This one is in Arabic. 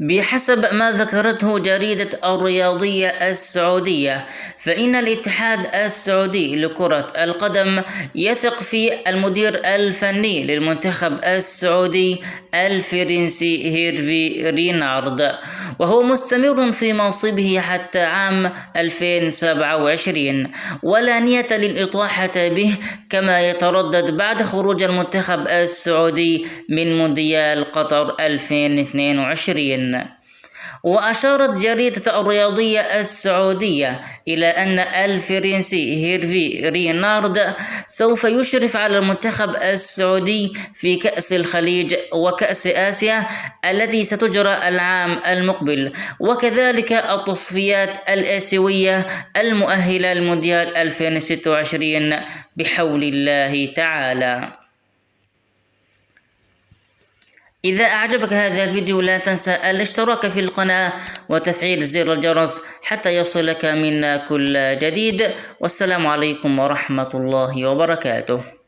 بحسب ما ذكرته جريدة الرياضية السعودية، فإن الاتحاد السعودي لكرة القدم يثق في المدير الفني للمنتخب السعودي الفرنسي هيرفي رينارد، وهو مستمر في منصبه حتى عام 2027، ولا نية للإطاحة به كما يتردد بعد خروج المنتخب السعودي من مونديال قطر 2022. وأشارت جريدة الرياضية السعودية إلى أن الفرنسي هيرفي رينارد سوف يشرف على المنتخب السعودي في كأس الخليج وكأس آسيا التي ستجرى العام المقبل، وكذلك التصفيات الآسيوية المؤهلة للمونديال 2026 بحول الله تعالى. إذا أعجبك هذا الفيديو لا تنسى الاشتراك في القناة وتفعيل زر الجرس حتى يصلك منا كل جديد، والسلام عليكم ورحمة الله وبركاته.